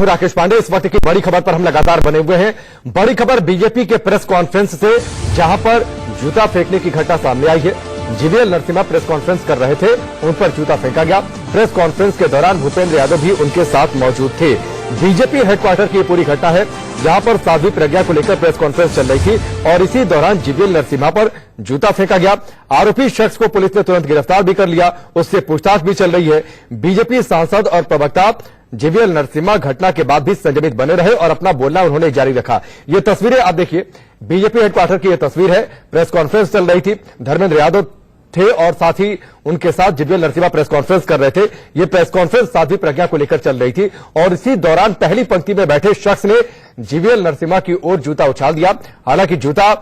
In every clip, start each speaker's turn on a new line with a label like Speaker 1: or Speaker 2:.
Speaker 1: राकेश पांडे। इस वक्त की बड़ी खबर पर हम लगातार बने हुए हैं। बड़ी खबर बीजेपी के प्रेस कॉन्फ्रेंस से, जहां पर जूता फेंकने की घटना सामने आई है। जीवीएल नरसिम्हा प्रेस कॉन्फ्रेंस कर रहे थे, उन पर जूता फेंका गया। प्रेस कॉन्फ्रेंस के दौरान भूपेंद्र यादव भी उनके साथ मौजूद थे। बीजेपी हेडक्वार्टर की पूरी घटना है, जहां पर साध्वी प्रज्ञा को लेकर प्रेस कॉन्फ्रेंस चल रही थी और इसी दौरान जीवीएल नरसिम्हा पर जूता फेंका गया। आरोपी शख्स को पुलिस ने तुरंत गिरफ्तार भी कर लिया, उससे पूछताछ भी चल रही है। बीजेपी सांसद और प्रवक्ता जीवीएल नरसिम्हा घटना के बाद भी संयमित बने रहे और अपना बोलना उन्होंने जारी रखा। ये तस्वीरें आप देखिए, बीजेपी हेडक्वार्टर की यह तस्वीर है। प्रेस कॉन्फ्रेंस चल रही थी, धर्मेंद्र यादव थे और साथ ही उनके साथ जीवीएल नरसिम्हा प्रेस कॉन्फ्रेंस कर रहे थे। ये प्रेस कॉन्फ्रेंस साध्वी प्रज्ञा को लेकर चल रही थी और इसी दौरान पहली पंक्ति में बैठे शख्स ने जीवीएल नरसिम्हा की ओर जूता उछाल दिया। हालांकि जूता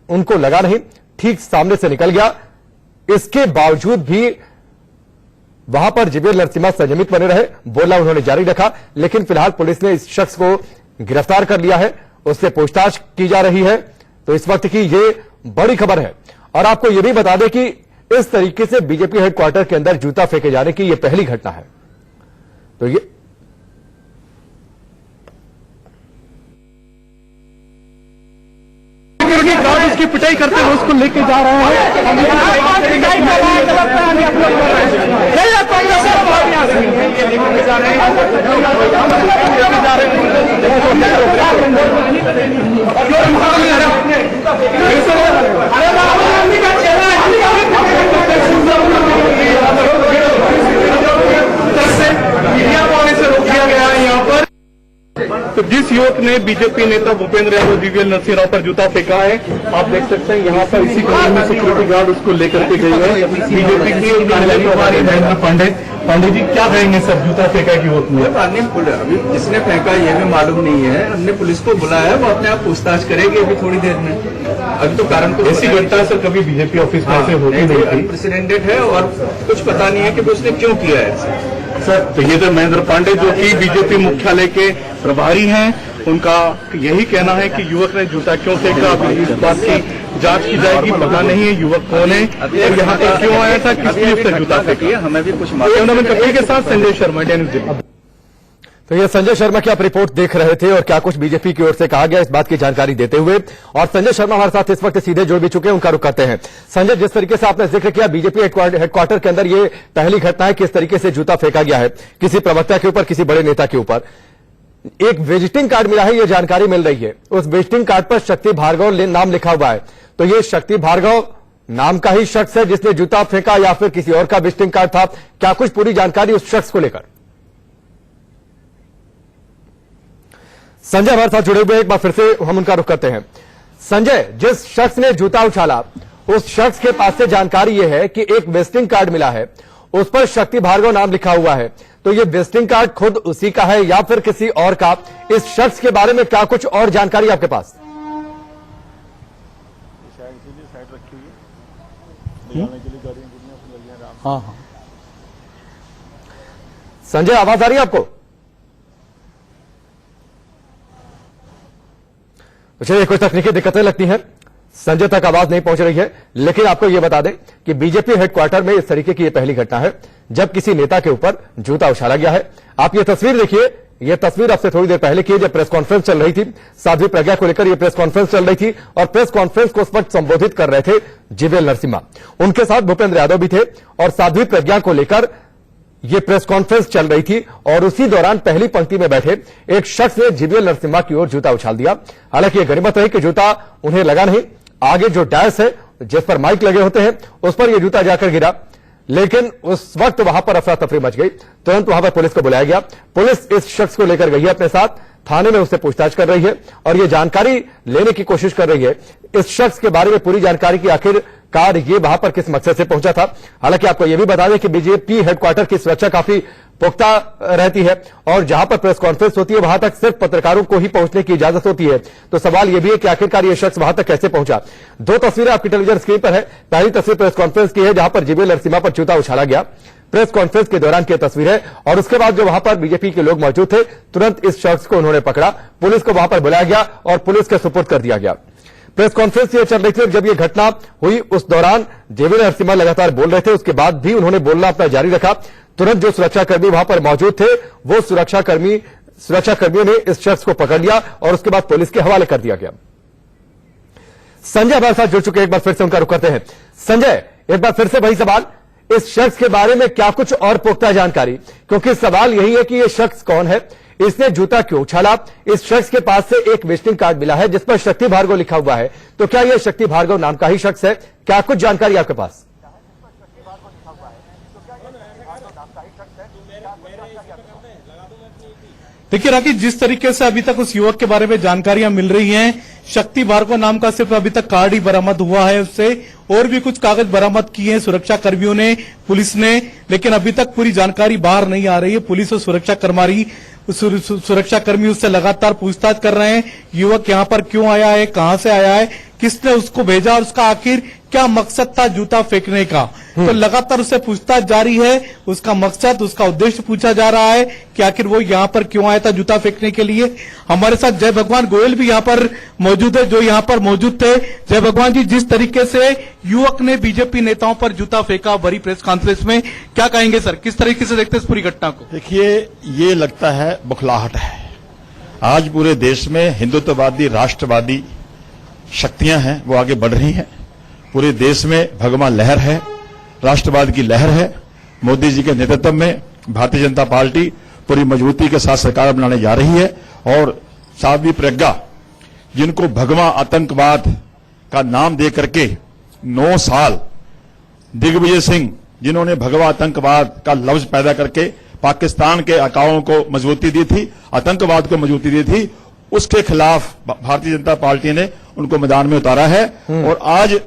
Speaker 1: उनको लगा नहीं, ठीक सामने से निकल गया। इसके बावजूद भी वहां पर जीवीएल नरसिम्हा संयमित बने रहे, बोलना उन्होंने जारी रखा। लेकिन फिलहाल पुलिस ने इस शख्स को गिरफ्तार कर लिया है, उससे पूछताछ की जा रही है। तो इस वक्त की ये बड़ी खबर है और आपको यह भी बता दें कि इस तरीके से बीजेपी हेडक्वार्टर के अंदर जूता फेंके जाने की यह पहली घटना है। तो ये
Speaker 2: उसकी पिटाई करते हुए उसको लेके जा रहे हैं। मीडिया को आने से रोक दिया गया है यहाँ पर। तो जिस युवक ने बीजेपी नेता भूपेंद्र यादव जीवीएल नरसिम्हा पर जूता फेंका है, आप देख सकते हैं यहाँ पर इसी कमरे में सिक्योरिटी गार्ड उसको लेकर के गए हैं। बीजेपी की कार्यालय प्रभारी महेंद्र पांडे जी, क्या कहेंगे सर, जूता फेंका की युवक ने?
Speaker 3: अभी जिसने फेंका ये भी मालूम नहीं है। हमने पुलिस को बुलाया है, वो अपने आप पूछताछ करेगी अभी थोड़ी देर में। अभी तो कारण को
Speaker 2: ऐसी घटना सर कभी बीजेपी ऑफिस में ऐसे होती नहीं थी,
Speaker 3: अनप्रेसिडेंटेड है और कुछ पता नहीं है कि उसने क्यों किया है
Speaker 2: सर। तो ये तो महेंद्र पांडे जो कि बीजेपी मुख्यालय के प्रभारी हैं, उनका यही कहना है कि युवक ने जूता क्यों फेंका, अभी इस बात की जांच की जाएगी। पता नहीं है युवक कौन है और यहाँ पर क्यों आया था, किस लिए उसने जूता फेंका, हमें भी कुछ के साथ संजय शर्मा।
Speaker 1: तो ये संजय शर्मा की आप रिपोर्ट देख रहे थे और क्या कुछ बीजेपी की ओर से कहा गया, इस बात की जानकारी देते हुए और संजय शर्मा हमारे साथ इस वक्त सीधे जुड़ भी चुके हैं, उनका रुख करते हैं। संजय, जिस तरीके से आपने जिक्र किया बीजेपी हेडक्वार्टर के अंदर ये पहली घटना है, किस तरीके से जूता फेंका गया है किसी प्रवक्ता के ऊपर, किसी बड़े नेता के ऊपर। एक विजिटिंग कार्ड मिला है, ये जानकारी मिल रही है। उस विजिटिंग कार्ड पर शक्ति भार्गव नाम लिखा हुआ है। तो ये शक्ति भार्गव नाम का ही शख्स है जिसने जूता फेंका या फिर किसी और का विजिटिंग कार्ड था? क्या कुछ पूरी जानकारी उस शख्स को लेकर? संजय हमारे साथ जुड़े हुए, एक बार फिर से हम उनका रुख करते हैं। संजय, जिस शख्स ने जूता उछाला उस शख्स के पास से जानकारी यह है कि एक विजिटिंग कार्ड मिला है, उस पर शक्ति भार्गव नाम लिखा हुआ है। तो ये विजिटिंग कार्ड खुद उसी का है या फिर किसी और का? इस शख्स के बारे में क्या कुछ और जानकारी आपके पास? हाँ, संजय आवाज आ रही है आपको? चलिए, कुछ तकनीकी दिक्कतें लगती हैं, संजय तक आवाज नहीं पहुंच रही है। लेकिन आपको यह बता दें कि बीजेपी हेडक्वार्टर में इस तरीके की यह पहली घटना है जब किसी नेता के ऊपर जूता उछाला गया है। आप ये तस्वीर देखिए, यह तस्वीर आपसे थोड़ी देर पहले की, जब प्रेस कॉन्फ्रेंस चल रही थी साध्वी प्रज्ञा को लेकर, यह प्रेस कॉन्फ्रेंस चल रही थी और प्रेस कॉन्फ्रेंस को उस वक्त संबोधित कर रहे थे जीवीएल नरसिम्हा। उनके साथ भूपेंद्र यादव भी थे और साध्वी प्रज्ञा को लेकर यह प्रेस कॉन्फ्रेंस चल रही थी और उसी दौरान पहली पंक्ति में बैठे एक शख्स ने जीवीएल नरसिम्हा की ओर जूता उछाल दिया। हालांकि यह गनीमत रही कि जूता उन्हें लगा नहीं, आगे जो डैश है जिस पर माइक लगे होते हैं उस पर यह जूता जाकर गिरा। लेकिन उस वक्त वहां पर अफरा तफरी मच गई। तुरंत वहां पर पुलिस को बुलाया गया। पुलिस इस शख्स को लेकर गई है अपने साथ, थाने में उससे पूछताछ कर रही है और यह जानकारी लेने की कोशिश कर रही है इस शख्स के बारे में, पूरी जानकारी की आखिरकार ये वहां पर किस मकसद से पहुंचा था। हालांकि आपको यह भी बता दें कि बीजेपी हेडक्वार्टर की सुरक्षा काफी पुख्ता रहती है और जहां पर प्रेस कॉन्फ्रेंस होती है वहां तक सिर्फ पत्रकारों को ही पहुंचने की इजाजत होती है। तो सवाल यह भी है कि आखिरकार यह शख्स वहां तक कैसे पहुंचा। दो तस्वीरें आपकी टेलीविजन स्क्रीन पर है। पहली तस्वीर प्रेस कॉन्फ्रेंस की है जहां पर जीवीएल नरसिम्हा पर जूता उछाला गया, प्रेस कॉन्फ्रेंस के दौरान की तस्वीर है और उसके बाद जो वहां पर बीजेपी के लोग मौजूद थे, तुरंत इस शख्स को उन्होंने पकड़ा, पुलिस को वहां पर बुलाया गया और पुलिस के सुपुर्द कर दिया गया। प्रेस कॉन्फ्रेंस ये चल रही थी, जब ये घटना हुई उस दौरान जीवीएल नरसिम्हा लगातार बोल रहे थे, उसके बाद भी उन्होंने बोलना अपना जारी रखा। तुरंत जो सुरक्षाकर्मी वहां पर मौजूद थे वो सुरक्षाकर्मी सुरक्षा कर्मियों ने इस शख्स को पकड़ लिया और उसके बाद पुलिस के हवाले कर दिया गया। संजय हमारे साथ जुड़ चुके हैं, एक बार फिर से उनका रुख करते हैं। संजय, एक बार फिर से वही सवाल, इस शख्स के बारे में क्या कुछ और पुख्ता जानकारी, क्योंकि सवाल यही है कि यह शख्स कौन है, इसने जूता क्यों उछाला। इस शख्स के पास से एक विजिटिंग कार्ड मिला है जिस पर शक्ति भार्गव लिखा हुआ है, तो क्या यह शक्ति भार्गव नाम का ही शख्स है? क्या कुछ जानकारी आपके पास?
Speaker 2: देखिए राकेश, जिस तरीके से अभी तक उस युवक के बारे में जानकारियां मिल रही हैं, शक्ति भार्गव नाम का सिर्फ अभी तक कार्ड ही बरामद हुआ है उससे, और भी कुछ कागज बरामद किए हैं सुरक्षा कर्मियों ने, पुलिस ने, लेकिन अभी तक पूरी जानकारी बाहर नहीं आ रही है। पुलिस और सुरक्षा कर्मी उससे लगातार पूछताछ कर रहे हैं, युवक यहाँ पर क्यों आया है, कहां से आया है, किसने उसको भेजा और उसका आखिर क्या मकसद था जूता फेंकने का। तो लगातार उससे पूछताछ जारी है, उसका मकसद, उसका उद्देश्य पूछा जा रहा है कि आखिर वो यहाँ पर क्यों आया था जूता फेंकने के लिए। हमारे साथ जय भगवान गोयल भी यहाँ पर मौजूद है, जो यहाँ पर मौजूद थे। जय भगवान जी, जिस तरीके से युवक ने बीजेपी नेताओं पर जूता फेंका बड़ी प्रेस कॉन्फ्रेंस में, क्या कहेंगे सर, किस तरीके से देखते हैं इस पूरी घटना को?
Speaker 4: देखिए, ये लगता है बौखलाहट है। आज पूरे देश में हिंदुत्ववादी राष्ट्रवादी शक्तियां हैं, वो आगे बढ़ रही हैं। पूरे देश में भगवान लहर है, राष्ट्रवाद की लहर है। मोदी जी के नेतृत्व में भारतीय जनता पार्टी पूरी मजबूती के साथ सरकार बनाने जा रही है। और साध्वी प्रज्ञा, जिनको भगवा आतंकवाद का नाम दे करके 9 साल, दिग्विजय सिंह, जिन्होंने भगवा आतंकवाद का लफ्ज पैदा करके पाकिस्तान के अकाओं को मजबूती दी थी, आतंकवाद को मजबूती दी थी, उसके खिलाफ भारतीय जनता पार्टी ने उनको मैदान में उतारा है। और आज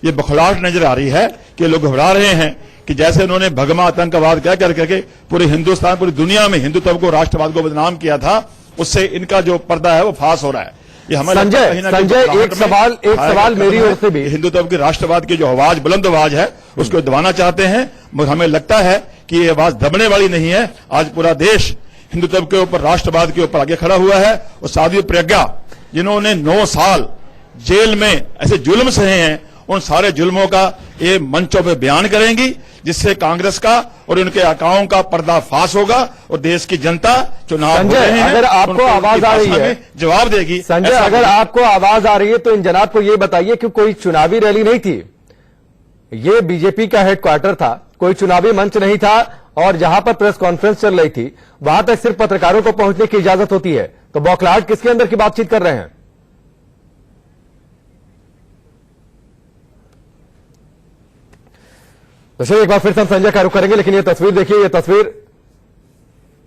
Speaker 4: ये बौखलाहट नजर आ रही है कि लोग घबरा रहे हैं कि जैसे उन्होंने भगवा आतंकवाद क्या करके पूरे हिंदुस्तान, पूरी दुनिया में हिंदुत्व को, राष्ट्रवाद को बदनाम किया था, उससे इनका जो पर्दा है वो फांस हो रहा है। ये हमें
Speaker 1: संजय, एक सवाल मेरी ओर से भी,
Speaker 4: हिंदुत्व की, राष्ट्रवाद की जो आवाज, बुलंद आवाज है, उसको दबाना चाहते हैं, मगर हमें लगता है कि ये आवाज दबने वाली नहीं है। आज पूरा देश हिंदुत्व के ऊपर, राष्ट्रवाद के ऊपर आगे खड़ा हुआ है। और साध्वी प्रज्ञा, जिन्होंने 9 साल जेल में ऐसे जुल्म सहे हैं, उन सारे जुल्मों का ये मंचों पे बयान करेंगी, जिससे कांग्रेस का और उनके आकाओं का पर्दाफाश होगा और देश की जनता चुनाव
Speaker 1: अगर आपको आवाज आ रही है
Speaker 4: जवाब देगी।
Speaker 1: संजय, अगर आपको आवाज आ रही है तो इन जनाब को ये बताइए कि कोई चुनावी रैली नहीं थी, ये बीजेपी का हेडक्वार्टर था, कोई चुनावी मंच नहीं था, और जहां पर प्रेस कॉन्फ्रेंस चल रही थी वहां तक सिर्फ पत्रकारों को पहुंचने की इजाजत होती है। तो बौखलाहट किसके अंदर की बातचीत कर रहे हैं? तो चलिए एक बार फिर से हम संजय का रुख करेंगे, लेकिन ये तस्वीर देखिए, ये तस्वीर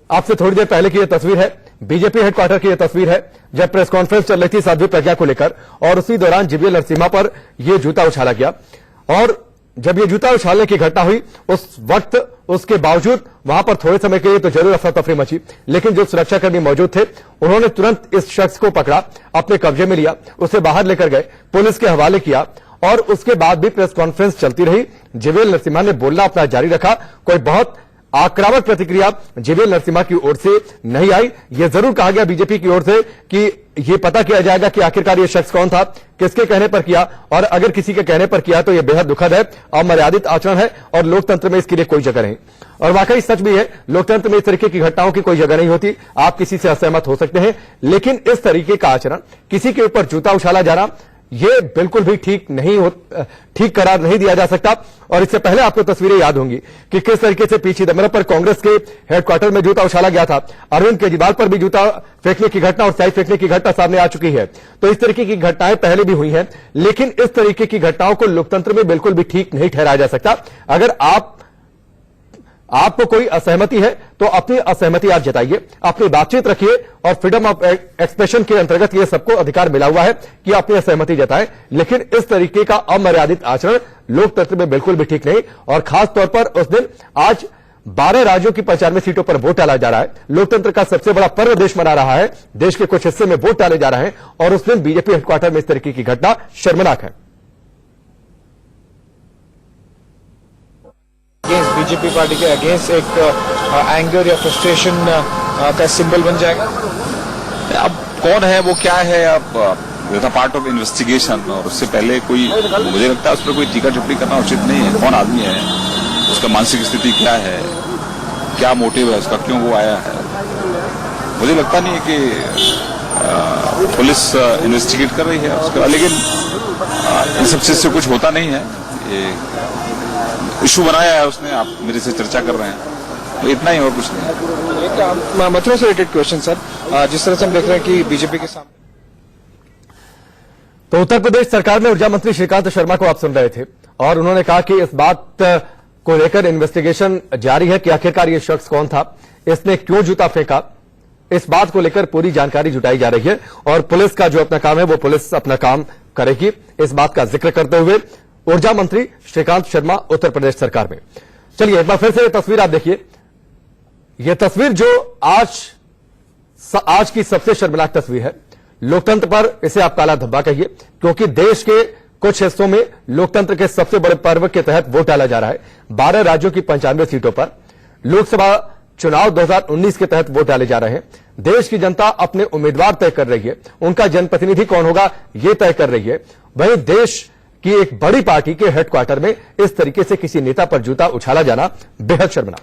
Speaker 1: आपसे थोड़ी देर पहले की ये तस्वीर है, बीजेपी हेडक्वार्टर की ये तस्वीर है, जब प्रेस कॉन्फ्रेंस चल रही थी साध्वी प्रज्ञा को लेकर, और उसी दौरान जीवीएल नरसिम्हा पर यह जूता उछाला गया। और जब ये जूता उछालने की घटना हुई, उस वक्त उसके बावजूद वहां पर थोड़े समय के लिए तो जरूर अफरा तफरी मची, लेकिन जो सुरक्षाकर्मी मौजूद थे उन्होंने तुरंत इस शख्स को पकड़ा, अपने कब्जे में लिया, उसे बाहर लेकर गए, पुलिस के हवाले किया, और उसके बाद भी प्रेस कॉन्फ्रेंस चलती रही। जीवीएल नरसिम्हा ने बोलना अपना जारी रखा। कोई बहुत आक्रामक प्रतिक्रिया जीवीएल नरसिम्हा की ओर से नहीं आई। यह जरूर कहा गया बीजेपी की ओर से कि यह पता किया जाएगा कि आखिरकार यह शख्स कौन था, किसके कहने पर किया, और अगर किसी के कहने पर किया तो यह बेहद दुखद है, अमर्यादित आचरण है, और लोकतंत्र में इसके लिए कोई जगह नहीं। और वाकई सच भी है, लोकतंत्र में इस तरीके की घटनाओं की कोई जगह नहीं होती। आप किसी से असहमत हो सकते हैं, लेकिन इस तरीके का आचरण, किसी के ऊपर जूता उछाला जाना, यह बिल्कुल भी ठीक करार नहीं दिया जा सकता। और इससे पहले आपको तस्वीरें याद होंगी कि किस तरीके से पी चिदंबरम पर कांग्रेस के हेडक्वार्टर में जूता उछाला गया था। अरविंद केजरीवाल पर भी जूता फेंकने की घटना और स्याही फेंकने की घटना सामने आ चुकी है। तो इस तरीके की घटनाएं पहले भी हुई हैं, लेकिन इस तरीके की घटनाओं को लोकतंत्र में बिल्कुल भी ठीक नहीं ठहराया जा सकता। अगर आपको कोई असहमति है तो अपनी असहमति आप जताइए, अपनी बातचीत रखिए, और फ्रीडम ऑफ एक्सप्रेशन के अंतर्गत यह सबको अधिकार मिला हुआ है कि अपनी असहमति जताएं, लेकिन इस तरीके का अमर्यादित आचरण लोकतंत्र में बिल्कुल भी ठीक नहीं। और खास तौर पर उस दिन, आज 12 राज्यों की 95 सीटों पर वोट डाला जा रहा है, लोकतंत्र का सबसे बड़ा पर्व देश मना रहा है, देश के कुछ हिस्से में वोट डाले जा रहे हैं, और उस दिन बीजेपी हेडक्वार्टर में इस तरीके की घटना शर्मनाक है।
Speaker 5: अगेंस्ट बीजेपी पार्टी के अगेंस्ट एक एंगर या फ्रस्ट्रेशन का सिंबल बन जाएगा।
Speaker 6: अब कौन है वो, क्या है, अब पार्ट ऑफ इन्वेस्टिगेशन, और उससे पहले कोई, मुझे लगता है उस पर कोई टीका टिप्पणी करना उचित नहीं है। कौन आदमी है, उसका मानसिक स्थिति क्या है, क्या मोटिव है उसका, क्यों वो आया है, मुझे लगता नहीं है कि पुलिस इन्वेस्टिगेट कर रही है उसके बाद, लेकिन इन सब चीज से कुछ होता नहीं है। ये इशू बनाया है उसने, आप मेरे से चर्चा कर रहे हैं, तो इतना ही और कुछ नहीं।
Speaker 5: एक मथुरा से रिलेटेड क्वेश्चन सर, जिस तरह से हम देख रहे हैं कि बीजेपी के सामने
Speaker 1: तो उत्तर प्रदेश सरकार में ऊर्जा मंत्री श्रीकांत शर्मा को आप सुन रहे थे और उन्होंने कहा कि इस बात को लेकर इन्वेस्टिगेशन जारी है कि आखिरकार ये शख्स कौन था, इसने क्यों जूता फेंका। इस बात को लेकर पूरी जानकारी जुटाई जा रही है और पुलिस का जो अपना काम है वो पुलिस अपना काम करेगी। इस बात का जिक्र करते हुए ऊर्जा मंत्री श्रीकांत शर्मा उत्तर प्रदेश सरकार में। चलिए एक बार फिर से ये तस्वीर आप देखिए, ये तस्वीर जो आज की सबसे शर्मनाक तस्वीर है। लोकतंत्र पर इसे आप काला धब्बा कहिए, क्योंकि देश के कुछ हिस्सों में लोकतंत्र के सबसे बड़े पर्व के तहत वोट डाला जा रहा है। 12 राज्यों की 95 सीटों पर लोकसभा चुनाव 2019 के तहत वोट डाले जा रहे हैं। देश की जनता अपने उम्मीदवार तय कर रही है, उनका जनप्रतिनिधि कौन होगा यह तय कर रही है। वहीं देश की एक बड़ी पार्टी के हेडक्वार्टर में इस तरीके से किसी नेता पर जूता उछाला जाना बेहद शर्मनाक।